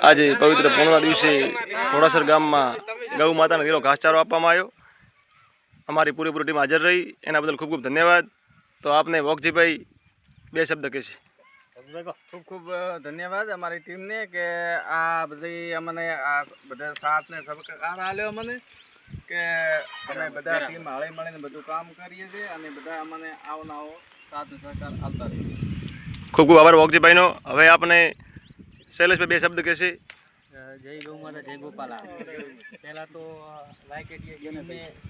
આજે પવિત્ર પૂર્ણના દિવસે ઘોડાસર ગામમાં ગૌ માતાને લીલો ઘાસચારો આપવામાં આવ્યો। અમારી પૂરેપૂરી ટીમ હાજર રહી, એના બદલ ખૂબ ખૂબ ધન્યવાદ। તો આપને વોકજીભાઈ બે શબ્દ કહેશે। ખૂબ ખૂબ ધન્યવાદ અમારી ટીમને કે આ બધી અમને આ બધા સાથને સહકાર આલ્યો અમને કે અમે બધા ટીમ હળી મળીને બધું કામ કરીએ છીએ અને બધા અમને આવો સાથ સહકાર આપતા રહીએ। ખૂબ ખૂબ આભાર વોકજીભાઈનો। હવે આપને શૈલેષભાઈ બે શબ્દ કહેશે। જય ગૌ માતા, જય ગોપાલા। પહેલાં તો વાયકેટીએ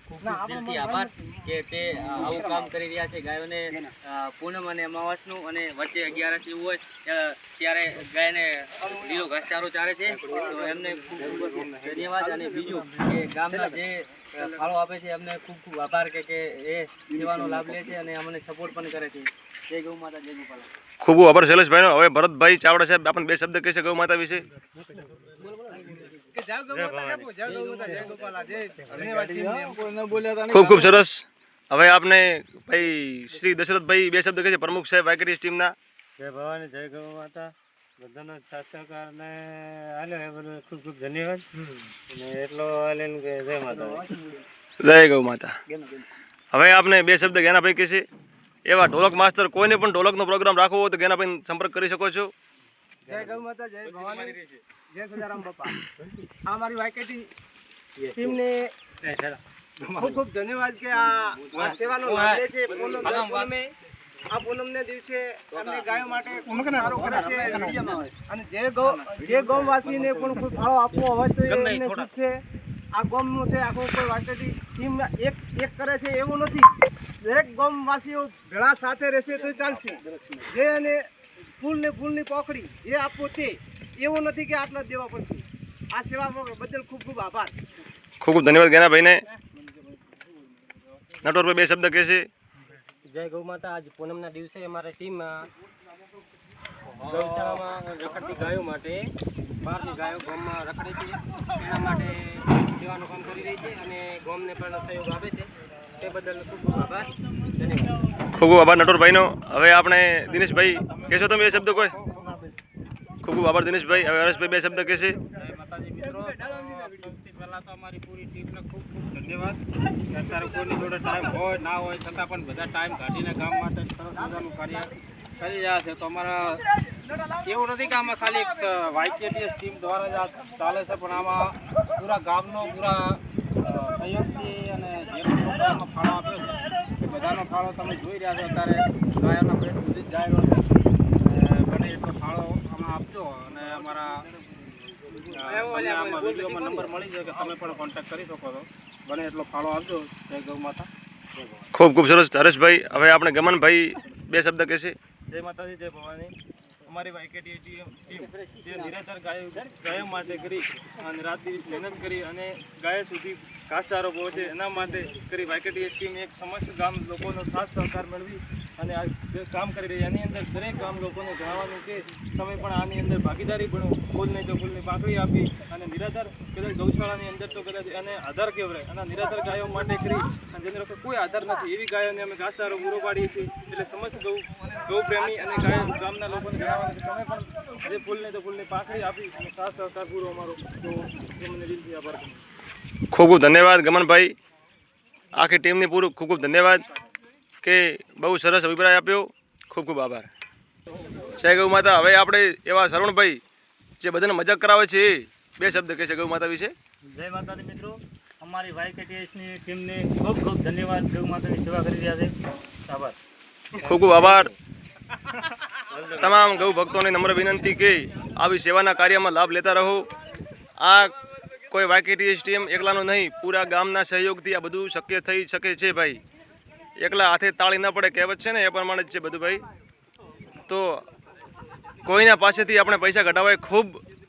ખૂબ દિલથી આભાર કે તે આવું કામ કરી રહ્યા છે। ગાયોને પૂનમ અને અમાવાસનું અને વચ્ચે 11 એવું હોય ત્યારે ગાયને લીલો ઘાસચારો ચારે છે, તો એમને ખૂબ ખૂબ ધન્યવાદ। અને બીજું કે ગામના જે ફાળો આપે છે એમને ખૂબ ખૂબ આભાર કે એ સેવાનો લાભ લે છે અને અમને સપોર્ટ પણ કરે છે। જય ગૌ માતા, જય ગોપાલા। ખૂબ ખૂબ આભાર શૈલેષભાઈનો। હવે ભરતભાઈ ચાવડા સાહેબ આપણને બે શબ્દ કહેશે ગૌ માતા વિશે। ખૂબ ખૂબ સરસ। હવે આપને ભાઈ શ્રી દશરથભાઈ બે શબ્દ કહેશે, પ્રમુખ સાહેબ વાયકેટીએસ ટીમના। જય ભવાની, જય ગૌ માતા। બધાનો સાથ સહકારને આલ્યો એ બધું ખૂબ ખૂબ ધન્યવાદ। અને એટલો આલીને કે જય માતા, જય ગૌ માતા। હવે આપને બે શબ્દ જ્ઞાનાભાઈ કહેશે। એવા ઢોલક માસ્તર કોઈને પણ ઢોલકનો પ્રોગ્રામ રાખવો હોય તો જ્ઞાનાભાઈ સંપર્ક કરી શકો છો। જય ગૌ માતા, જય ભવાની, જય સદારામ બાપા। અમારી વાયકેટી ટીમને ખૂબ ખૂબ ધન્યવાદ કે આ સેવાનો લાભ લે છે। આ પૂનમને દિવસે અમને ગાયો માટે સારું કરે છે અને જે ગામવાસીને પણ કોઈ ફાળો આપવો હોય તો એમને શું છે, આ ગામનું છે આખું કોઈ વાયકેટી ટીમ એક કરે છે એવું નથી। દરેક ગામવાસીઓ ભેળા સાથે રહેશે તો ચાલશે। જે અને ફૂલની પોખડી જે આપવું તે એવું નથી કે આટલા દેવા પડશે। આ સેવા બદલ ખૂબ ખૂબ આભાર। ખૂબ ખૂબ ધન્યવાદ જ્ઞાનાભાઈને। નટવરભાઈ બે શબ્દ કહેશે। જય ગૌ માતા। આજ પૂનમના દિવસે અમારી ટીમ ગૌશાળામાં રખડતી ગાયો માટે બહારની ગાયો ગામમાં રખડે છે એના માટે સેવાનું કામ કરી રહી છે અને ગામને પણ સહયોગ આપે છે, તે બદલ ખૂબ ખૂબ આભાર, ધન્યવાદ। ખૂબ ખૂબ આભાર નટવરભાઈનો। હવે આપણે દિનેશભાઈ કહેશો તમે બે શબ્દ કોઈ? ખૂબ ખૂબ આભાર દિનેશભાઈ। હવે હરેશભાઈ બે શબ્દ કહેશે। સૌથી પહેલાં તો અમારી પૂરી ટીમને ખૂબ ખૂબ ધન્યવાદ। અત્યારે કોઈની જોડે ટાઈમ હોય ના હોય છતાં પણ બધા ટાઈમ કાઢીને ગામ માટે સરસ મજાનું કાર્ય કરી રહ્યા છે। તો અમારા એવું નથી કે આમાં ખાલી એક વાયકેટીએસ ટીમ દ્વારા જ આ ચાલે છે, પણ આમાં પૂરા ગામનો પૂરા સહયોગથી અને જે લોકો આમાં ફાળો આપ્યો છે એ બધાનો ફાળો તમે જોઈ રહ્યા છો। અત્યારે ગાયોના પેટ સુધી જ જાય રહ્યો છે, બને એટલો ફાળો આમાં આપજો અને અમારા વિડીયોમાં નંબર મળી જાય કે તમે પણ કોન્ટેક્ટ કરી શકો છો, બને એટલો ફાળો આપજો। જય ગૌ માતા, જય ભવાની। ખૂબ ખૂબ સરસ હરેશભાઈ। હવે આપણે ગમનભાઈ બે શબ્દ કહેશે। જય માતાજી, જય ભવાની। અમારી વાયકેટી ટીમ જે નિરાધાર ગાયો માટે કરી અને રાત દિવસ મહેનત કરી અને ગાયો સુધી ઘાસચારો પહોંચે એના માટે કરી વાયકેટી ટીમ એક સમસ્ત ગામ લોકોનો સાથ સહકાર મેળવી અને આ જે કામ કરી રહી એની અંદર દરેક ગામ લોકોને જણાવવાનું કે તમે પણ આની અંદર ભાગીદારી બનો। ફૂલ નહીં તો ફૂલની પાંખડી આપી અને નિરાધાર કદાચ ગૌશાળાની અંદર તો કદાચ એને આધાર કહેવાય અને નિરાધાર ગાયો માટે કરી અને જેની લોકો કોઈ આધાર નથી એવી ગાયોને અમે ઘાસચારો પૂરો પાડીએ છીએ। એટલે સમસ્ત ગૌ પ્રેમી અને ગામના લોકોને જણાવવાનું કે તમે પણ જે ફૂલ નહીં તો ફૂલની પાંખડી આપી અને સાથ સહકાર પૂરો અમારો તો એ મને દિલથી આભાર। ખૂબ ખૂબ ધન્યવાદ ગમનભાઈ। આખી ટીમની પૂરું ખૂબ ખૂબ ધન્યવાદ કે બહુ સરસ અભિપ્રાય આપ્યો। ખૂબ ખૂબ આભાર। જય ગૌ માતા। હવે આપણે એવા શરવણભાઈ જે બધાને મજાક કરાવે છે એ બે શબ્દ કહેશે ગૌ માતા વિશે। જય માતાજી મિત્રો, અમારી વાયકેટીએસની ટીમને ખૂબ ખૂબ ધન્યવાદ। ગૌ માતાની સેવા કરી રહ્યા છે, આભાર। ખૂબ ખૂબ આભાર। તમામ ગૌ ભક્તોને નમ્ર વિનંતી કે આવી સેવાના કાર્યમાં લાભ લેતા રહો। આ કોઈ વાયકેટીએસ ટીમ એકલાનો નહીં, પૂરા ગામના સહયોગથી આ બધું શક્ય થઈ શકે છે ભાઈ। એકલા હાથે તાળી ન પડે કહેવત છે ને, એ પ્રમાણે જ છે બધું ભાઈ। તો કોઈના પાસેથી આપણે પૈસા કઢાવવા ખૂબ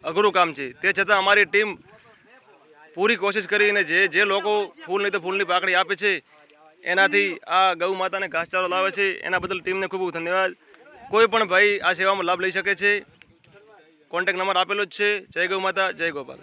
અઘરું કામ છે, તે છતાં અમારી ટીમ પૂરી કોશિશ કરીને જે લોકો ફૂલ નહીં તો ફૂલની પાંખડી આપે છે એનાથી આ ગૌ માતાને ઘાસચારો લાવે છે, એના બદલ ટીમને ખૂબ ખૂબ ધન્યવાદ। કોઈ પણ ભાઈ આ સેવામાં લાભ લઈ શકે છે, કોન્ટેક્ટ નંબર આપેલો જ છે। જય ગૌ માતા, જય ગોપાલ।